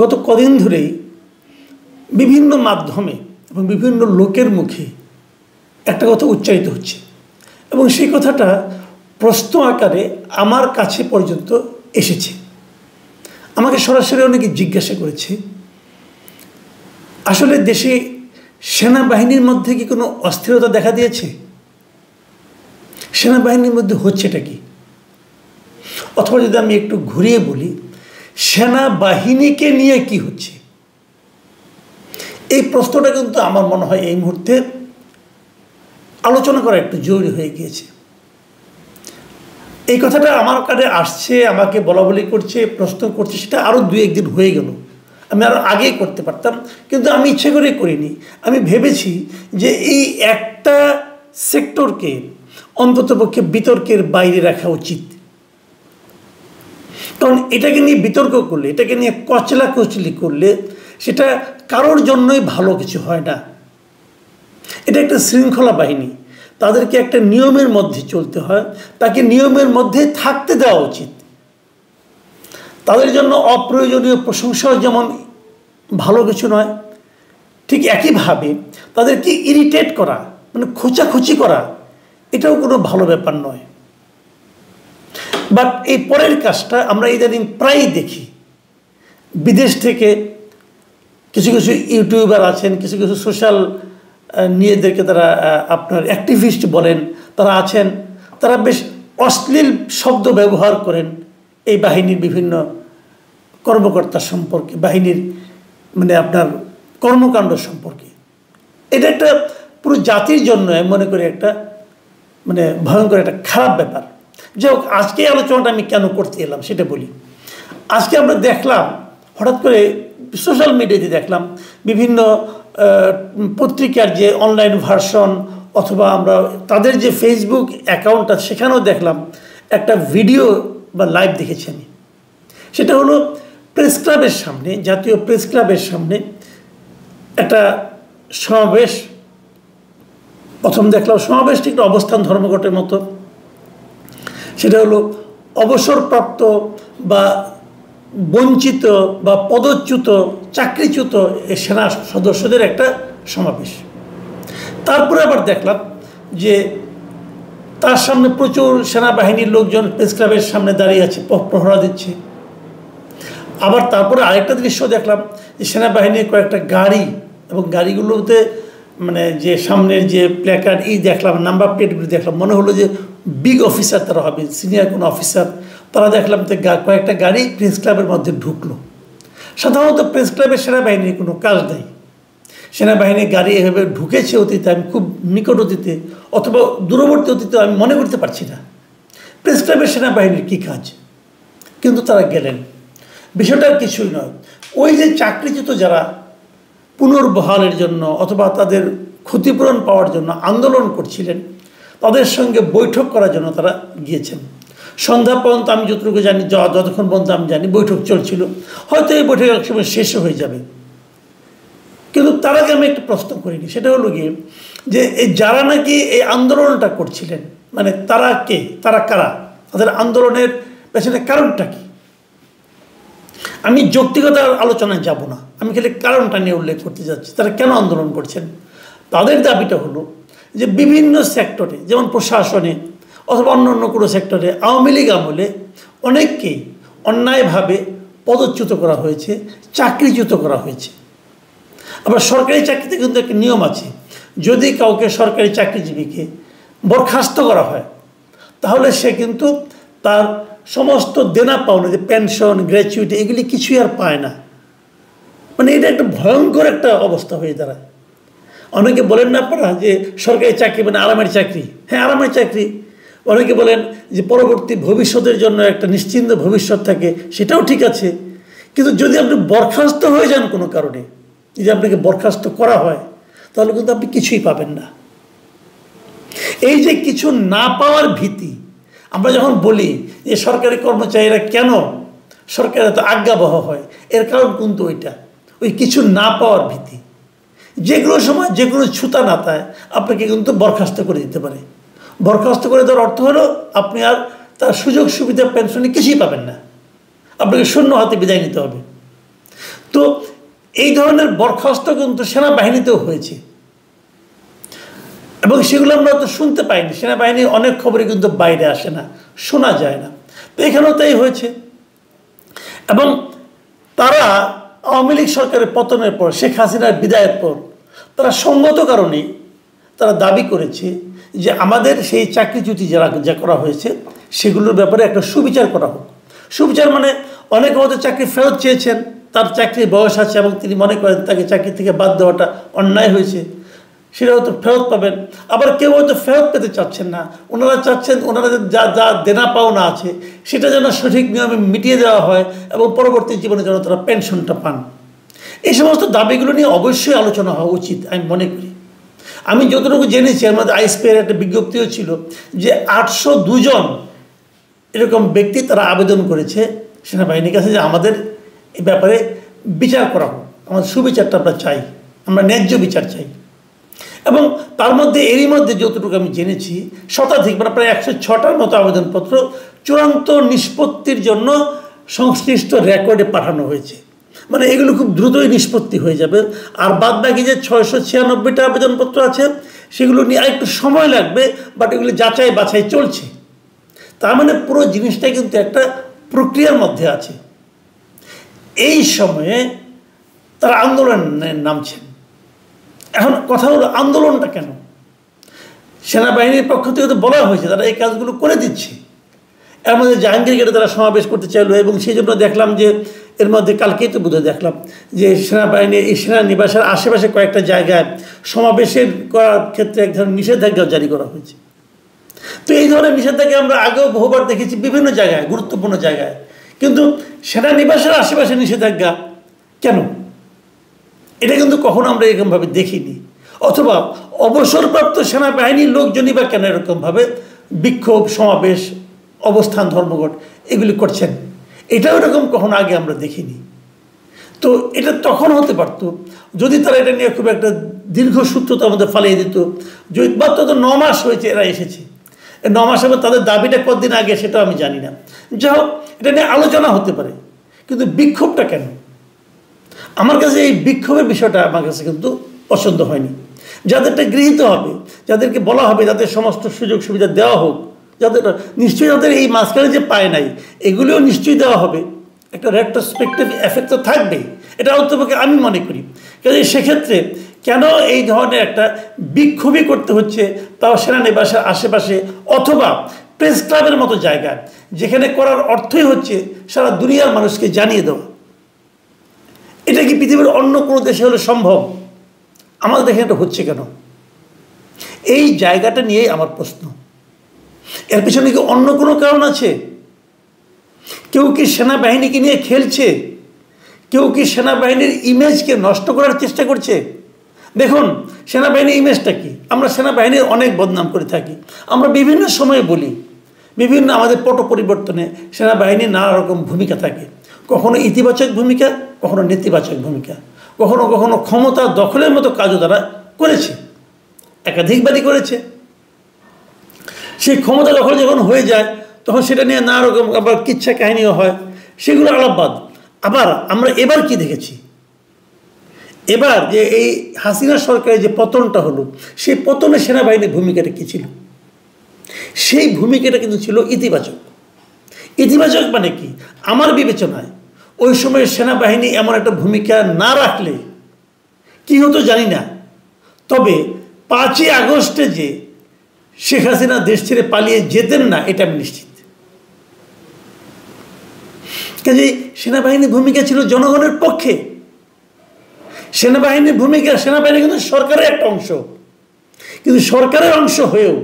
গত কদিন ধরেই বিভিন্ন মাধ্যমে এবং বিভিন্ন লোকের মুখে একটা কথা উচ্চারিত হচ্ছে এবং সেই কথাটা প্রশ্ন আকারে আমার কাছে পর্যন্ত এসেছে। আমাকে সরাসরি অনেকে জিজ্ঞাসা করেছে, আসলে দেশে সেনাবাহিনীর মধ্যে কি কোনো অস্থিরতা দেখা দিয়েছে? সেনাবাহিনীর মধ্যে হচ্ছেটা কি? অথবা যদি আমি একটু ঘুরিয়ে বলি, সেনাবাহিনীকে নিয়ে কি হচ্ছে? এই প্রশ্নটা কিন্তু আমার মনে হয় এই মুহূর্তে আলোচনা করা একটু জরুরি হয়ে গিয়েছে। এই কথাটা আমার কাছে আসছে, আমাকে বলা বলি করছে, প্রশ্ন করছে, সেটা আরও 2-1 দিন হয়ে গেল। আমি আরও আগেই করতে পারতাম, কিন্তু আমি ইচ্ছে করে করিনি। আমি ভেবেছি যে এই একটা সেক্টরকে অন্ততপক্ষে বিতর্কের বাইরে রাখা উচিত। কারণ এটাকে নিয়ে বিতর্ক করলে, এটাকে নিয়ে কচলাকচলি করলে সেটা কারোর জন্যই ভালো কিছু হয় না। এটা একটা শৃঙ্খলা বাহিনী, তাদেরকে একটা নিয়মের মধ্যে চলতে হয়, তাকে নিয়মের মধ্যে থাকতে দেওয়া উচিত। তাদের জন্য অপ্রয়োজনীয় প্রশংসাও যেমন ভালো কিছু নয়, ঠিক একইভাবে তাদেরকে ইরিটেট করা, মানে খোঁচাখুচি করা, এটাও কোনো ভালো ব্যাপার নয়। বাট এই পরের কাজটা আমরা ইদানিং প্রায়ই দেখি। বিদেশ থেকে কিছু কিছু ইউটিউবার আছেন, কিছু কিছু সোশ্যাল নিজেদেরকে তারা আপনার অ্যাক্টিভিস্ট বলেন, তারা আছেন, তারা বেশ অশ্লীল শব্দ ব্যবহার করেন এই বাহিনীর বিভিন্ন কর্মকর্তা সম্পর্কে, বাহিনীর মানে আপনার কর্মকাণ্ড সম্পর্কে। এটা একটা পুরো জাতির জন্য আমি মনে করি একটা মানে ভয়ঙ্কর একটা খারাপ ব্যাপার। যাই হোক, আজকে এই আলোচনাটা আমি কেন করতে এলাম সেটা বলি। আজকে আমরা দেখলাম, হঠাৎ করে সোশ্যাল মিডিয়াতে দেখলাম বিভিন্ন পত্রিকার যে অনলাইন ভার্সন অথবা আমরা তাদের যে ফেসবুক অ্যাকাউন্ট আছে সেখানেও দেখলাম একটা ভিডিও বা লাইভ দেখেছি আমি। সেটা হলো প্রেস ক্লাবের সামনে, জাতীয় প্রেস ক্লাবের সামনে একটা সমাবেশ। প্রথম দেখলাম সমাবেশ ঠিক অবস্থান ধর্মঘটের মতো। সেটা হলো অবসরপ্রাপ্ত বা বঞ্চিত বা পদচ্যুত, চাকরিচ্যুত সেনা সদস্যদের একটা সমাবেশ। তারপরে আবার দেখলাম যে তার সামনে প্রচুর সেনাবাহিনীর লোকজন প্রেস ক্লাবের সামনে দাঁড়িয়ে আছে, প্রহরা দিচ্ছে। আবার তারপরে আরেকটা দৃশ্য দেখলাম যে সেনাবাহিনীর কয়েকটা গাড়ি, এবং গাড়িগুলোতে মানে যে সামনের যে প্ল্যাকার্ড দেখলাম, নাম্বার প্লেটগুলো দেখলাম, মনে হলো যে বিগ অফিসার তারা হবে, সিনিয়র কোনো অফিসার। তারা দেখলাম যে কয়েকটা গাড়ি প্রেস ক্লাবের মধ্যে ঢুকলো। সাধারণত প্রেস ক্লাবের সেনাবাহিনীর কোনো কাজ নেই। সেনাবাহিনীর গাড়ি এভাবে ঢুকেছে অতীতে, আমি খুব নিকট অতীতে অথবা দূরবর্তী অতীতে আমি মনে করতে পারছি না প্রেস ক্লাবের সেনাবাহিনীর কী কাজ। কিন্তু তারা গেলেন। বিষয়টা কিছুই নয়, ওই যে চাকরিচ্যুত যারা পুনর্বহালের জন্য অথবা তাদের ক্ষতিপূরণ পাওয়ার জন্য আন্দোলন করছিলেন, তাদের সঙ্গে বৈঠক করার জন্য তারা গিয়েছেন। সন্ধ্যা পর্যন্ত আমি যতটুকু জানি, যতক্ষণ পর্যন্ত আমি জানি বৈঠক চলছিল, হয়তো এই বৈঠক একসময় শেষ হয়ে যাবে। কিন্তু তার আগে আমি একটা প্রশ্ন করিনি, সেটা হলো গিয়ে যে এই যারা নাকি এই আন্দোলনটা করছিলেন, মানে তারা কে, তারা কারা, তাদের আন্দোলনের পেছনে কারণটা কি? আমি যৌক্তিকতার আলোচনায় যাব না, আমি খালি কারণটা নিয়ে উল্লেখ করতে যাচ্ছি। তারা কেন আন্দোলন করছেন? তাদের দাবিটা হলো যে বিভিন্ন সেক্টরে, যেমন প্রশাসনে অথবা অন্য অন্য কোনো সেক্টরে আওয়ামী লীগ আমলে অনেককেই অন্যায়ভাবে পদচ্যুত করা হয়েছে, চাকরিচ্যুত করা হয়েছে। আবার সরকারি চাকরিতে কিন্তু একটা নিয়ম আছে, যদি কাউকে সরকারি চাকরিজীবীকে বরখাস্ত করা হয় তাহলে সে কিন্তু তার সমস্ত দেনা পাওনা, যে পেনশন, গ্র্যাচুইটি, এগুলি কিছুই আর পায় না। মানে এটা একটা ভয়ঙ্কর একটা অবস্থা হয়ে দাঁড়ায়। অনেকে বলেন না আপনারা যে সরকারি চাকরি মানে আরামের চাকরি। হ্যাঁ, আরামের চাকরি। অনেকে বলেন যে পরবর্তী ভবিষ্যতের জন্য একটা নিশ্চিন্ত ভবিষ্যৎ থাকে, সেটাও ঠিক আছে। কিন্তু যদি আপনি বরখাস্ত হয়ে যান কোনো কারণে, যদি আপনাকে বরখাস্ত করা হয়, তাহলে কিন্তু আপনি কিছুই পাবেন না। এই যে কিছু না পাওয়ার ভীতি, আমরা যখন বলি যে সরকারি কর্মচারীরা কেন সরকারের এত আজ্ঞাবহ হয়, এর কারণ কিন্তু ওইটা, ওই কিছু না পাওয়ার ভীতি। যে কোনো সময় যে কোনো ছুতা নাতায় আপনাকে কিন্তু বরখাস্ত করে দিতে পারে। বরখাস্ত করে দেওয়ার অর্থ হলো আপনি আর তার সুযোগ সুবিধা, পেনশনে কিছুই পাবেন না, আপনাকে শূন্য হাতে বিদায় নিতে হবে। তো তো এই ধরনের বরখাস্ত কিন্তু সেনাবাহিনীতেও হয়েছে, এবং সেগুলো আমরা তো শুনতে পাইনি। সেনাবাহিনীর অনেক খবরই কিন্তু বাইরে আসে না, শোনা যায় না। তো এখানেও তাই হয়েছে। এবং তারা আওয়ামী লীগ সরকারের পতনের পর, শেখ হাসিনার বিদায়ের পর, তারা সঙ্গত কারণে তারা দাবি করেছে যে আমাদের সেই চাকরিচ্যুতি যা করা হয়েছে সেগুলোর ব্যাপারে একটা সুবিচার করা হোক। সুবিচার মানে অনেকে হয়তো চাকরি ফেরত চেয়েছেন, তার চাকরির বয়স আছে এবং তিনি মনে করেন তাকে চাকরি থেকে বাদ দেওয়াটা অন্যায় হয়েছে, সেটা হয়তো ফেরত পাবেন। আবার কেউ হয়তো ফেরত পেতে চাচ্ছেন না, ওনারা চাচ্ছেন ওনারা যা যা দেনা পাওনা আছে সেটা যেন সঠিক নিয়মে মিটিয়ে দেওয়া হয় এবং পরবর্তী জীবনে যেন তারা পেনশনটা পান। এই সমস্ত দাবিগুলো নিয়ে অবশ্যই আলোচনা হওয়া উচিত আমি মনে করি। আমি যতটুকু জেনেছি, এর মধ্যে আইএসপিআর একটা বিজ্ঞপ্তিও ছিল যে 802 জন এরকম ব্যক্তি তারা আবেদন করেছে সেনাবাহিনীর কাছে যে আমাদের এই ব্যাপারে বিচার করা হোক, আমাদের সুবিচারটা আমরা চাই, আমরা ন্যায্য বিচার চাই। এবং তার মধ্যে এরই মধ্যে যতটুকু আমি জেনেছি শতাধিক, মানে প্রায় 106টার মতো আবেদনপত্র চূড়ান্ত নিষ্পত্তির জন্য সংশ্লিষ্ট রেকর্ডে পাঠানো হয়েছে। মানে এগুলো খুব দ্রুতই নিষ্পত্তি হয়ে যাবে। আর বাদ বাকি যে 696টা আবেদনপত্র আছে সেগুলো নিয়ে আরেকটু সময় লাগবে, বাট এগুলো যাচাই বাছাই চলছে। তার মানে পুরো জিনিসটা কিন্তু একটা প্রক্রিয়ার মধ্যে আছে। এই সময়ে তারা আন্দোলনে নামছেন। এখন কথা হলো আন্দোলনটা কেন? সেনাবাহিনীর পক্ষ থেকে তো বলা হয়েছে তারা এই কাজগুলো করে দিচ্ছে। এর মধ্যে জাহাঙ্গীর গেটে তারা সমাবেশ করতে চাইলো, এবং সেই জন্য দেখলাম যে এর মধ্যে কালকেই তো বোধহয় দেখলাম যে সেনাবাহিনী এই সেনানিবাসের আশেপাশে কয়েকটা জায়গায় সমাবেশের করার ক্ষেত্রে এক ধরনের নিষেধাজ্ঞা জারি করা হয়েছে। তো এই ধরনের নিষেধাজ্ঞা আমরা আগেও বহুবার দেখেছি বিভিন্ন জায়গায়, গুরুত্বপূর্ণ জায়গায়, কিন্তু সেনানিবাসের আশেপাশে নিষেধাজ্ঞা কেন? এটা কিন্তু কখনো আমরা এরকমভাবে দেখিনি। অথবা অবসরপ্রাপ্ত সেনাবাহিনীর লোকজনই বা কেন এরকমভাবে বিক্ষোভ, সমাবেশ, অবস্থান, ধর্মঘট এগুলি করছেন, এটাও এরকম কখনো আগে আমরা দেখিনি। তো এটা তখন হতে পারত যদি তারা এটা নিয়ে খুব একটা দীর্ঘসূত্রতার মধ্যে ফালিয়ে দিত। যদি মাত্র তো 9 মাস হয়েছে এরা এসেছে, 9 মাস হবে, তাদের দাবিটা কতদিন আগে সেটাও আমি জানি না। যাই হোক, এটা নিয়ে আলোচনা হতে পারে, কিন্তু বিক্ষোভটা কেন? আমার কাছে এই বিক্ষোভের বিষয়টা আমার কাছে কিন্তু পছন্দ হয়নি। যাদেরটা গৃহীত হবে, যাদেরকে বলা হবে যাদের সমস্ত সুযোগ সুবিধা দেওয়া হোক, যাদের নিশ্চয়ই যাদের এই মাঝখানে যে পায় নাই এগুলিও নিশ্চয়ই দেওয়া হবে, একটা রেট্রোস্পেক্টিভ এফেক্ট তো থাকবেই, এটা অন্তপক্ষে আমি মনে করি। কাজে সেক্ষেত্রে কেন এই ধরনের একটা বিক্ষোভই করতে হচ্ছে, তাও সেনানিবাসের আশেপাশে অথবা প্রেস ক্লাবের মতো জায়গায়, যেখানে করার অর্থই হচ্ছে সারা দুনিয়ার মানুষকে জানিয়ে দেওয়া। এটা কি পৃথিবীর অন্য কোনো দেশে হলে সম্ভব? আমাদের দেখে এটা হচ্ছে কেন? এই জায়গাটা নিয়েই আমার প্রশ্ন। এর পিছনে কি অন্য কোনো কারণ আছে? কেউ কি সেনাবাহিনীকে নিয়ে খেলছে? কেউ কি সেনাবাহিনীর ইমেজকে নষ্ট করার চেষ্টা করছে? দেখুন, সেনাবাহিনীর ইমেজটা কি? আমরা সেনাবাহিনীর অনেক বদনাম করে থাকি। আমরা বিভিন্ন সময়ে বলি, বিভিন্ন আমাদের পট পরিবর্তনে সেনাবাহিনীর নানা রকম ভূমিকা থাকে। কখনো ইতিবাচক ভূমিকা, কখনো নেতিবাচক ভূমিকা, কখনো কখনো ক্ষমতা দখলের মতো কাজও তারা করেছে, একাধিকবারই করেছে। সেই ক্ষমতা দখল যখন হয়ে যায় তখন সেটা নিয়ে নানা রকম আবার কিচ্ছা কাহিনীও হয়, সেগুলো আলাপবাদ। আবার আমরা এবার কি দেখেছি? এবার যে এই হাসিনা সরকারের যে পতনটা হলো, সেই পতনে সেনাবাহিনীর ভূমিকাটা কী ছিল? সেই ভূমিকাটা কিন্তু ছিল ইতিবাচক। ইতিবাচক মানে কি? আমার বিবেচনায় ওই সময় সেনাবাহিনী এমন একটা ভূমিকা না রাখলে কি হতো জানি না, তবে 5ই আগস্টে যে শেখ হাসিনা দেশ ছেড়ে পালিয়ে যেতেন না এটা আমি নিশ্চিত। কাজে সেনাবাহিনীর ভূমিকা ছিল জনগণের পক্ষে। সেনাবাহিনীর ভূমিকা, সেনাবাহিনী কিন্তু সরকারের একটা অংশ, কিন্তু সরকারের অংশ হয়েও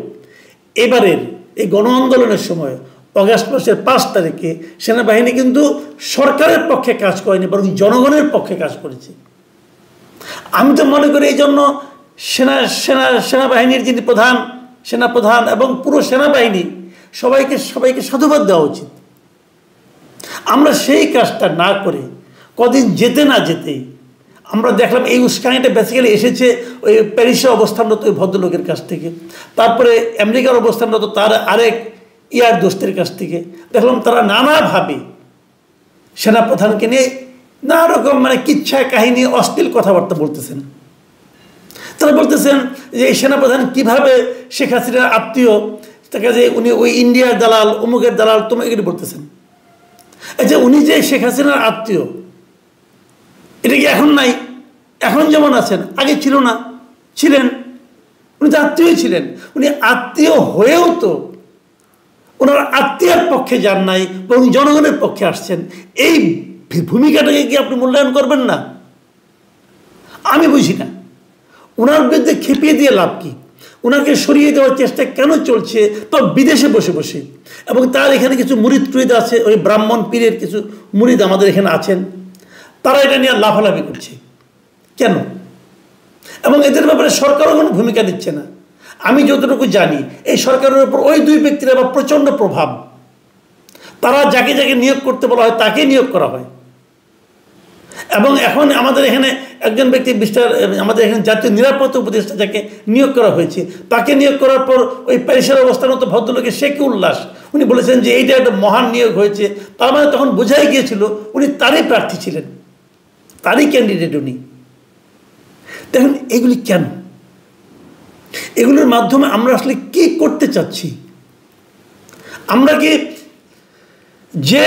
এবারের এই গণ আন্দোলনের সময় অগাস্ট মাসের 5 তারিখে সেনাবাহিনী কিন্তু সরকারের পক্ষে কাজ করেনি, বরং জনগণের পক্ষে কাজ করেছে। আমি তো মনে করি এই জন্য সেনাবাহিনীর যিনি প্রধান, সেনাপ্রধান এবং পুরো সেনাবাহিনী সবাইকে সাধুবাদ দেওয়া উচিত। আমরা সেই কাজটা না করে কদিন যেতে না যেতেই আমরা দেখলাম এই উস্কানিটা বেসিক্যালি এসেছে ওই প্যারিসে অবস্থানরত ওই ভদ্রলোকের কাছ থেকে, তারপরে আমেরিকার অবস্থানরত তার আরেক ইয়ার দোস্তের কাছ থেকে। দেখলাম তারা নানাভাবে সেনাপ্রধানকে নিয়ে নানা রকম মানে কিচ্ছা কাহিনী অশ্লীল কথাবার্তা বলতেছেন। তারা বলতেছেন যে এই সেনাপ্রধান কীভাবে শেখ হাসিনার আত্মীয়, তাকে যে উনি ওই ইন্ডিয়ার দালাল, অমুকের দালাল, তুমি এগুলি বলতেছেন। আচ্ছা, উনি যে শেখ হাসিনার আত্মীয়, এটা কি এখন নাই? এখন যেমন আছেন, আগে ছিল না? ছিলেন। উনি তো আত্মীয় ছিলেন। উনি আত্মীয় হয়েও তো ওনার আত্মীয়ের পক্ষে যান নাই, বরং জনগণের পক্ষে আসছেন। এই ভূমিকাটাকে কি আপনি মূল্যায়ন করবেন না? আমি বুঝি না ওনার বিরুদ্ধে খেপিয়ে দিয়ে লাভ কি? ওনাকে সরিয়ে দেওয়ার চেষ্টা কেন চলছে, তো বিদেশে বসে বসে? এবং তার এখানে কিছু মুরিদ টুরিদ আছে, ওই ব্রাহ্মণ পীরের কিছু মুরিদ আমাদের এখানে আছেন, তারা এটা নিয়ে লাফালাফি করছে কেন? এবং এদের ব্যাপারে সরকারও কোনো ভূমিকা নিচ্ছে না। আমি যতটুকু জানি এই সরকারের উপর ওই দুই ব্যক্তির আবার প্রচণ্ড প্রভাব। তারা যাকে যাকে নিয়োগ করতে বলা হয় তাকে নিয়োগ করা হয়। এবং এখন আমাদের এখানে একজন ব্যক্তি আমাদের এখানে জাতীয় নিরাপত্তা উপদেষ্টা যাকে নিয়োগ করা হয়েছে, তাকে নিয়োগ করার পর ওই প্যারিসের অবস্থানত ভদ্রলোকের শেখ উল্লাস উনি বলেছেন যে এইটা একটা মহান নিয়োগ হয়েছে। তার মানে তখন বোঝাই গিয়েছিল উনি তারই প্রার্থী ছিলেন, তারই ক্যান্ডিডেট উনি। দেখুন এগুলি কেন? এগুলোর মাধ্যমে আমরা আসলে কি করতে চাচ্ছি? আমরা কি যে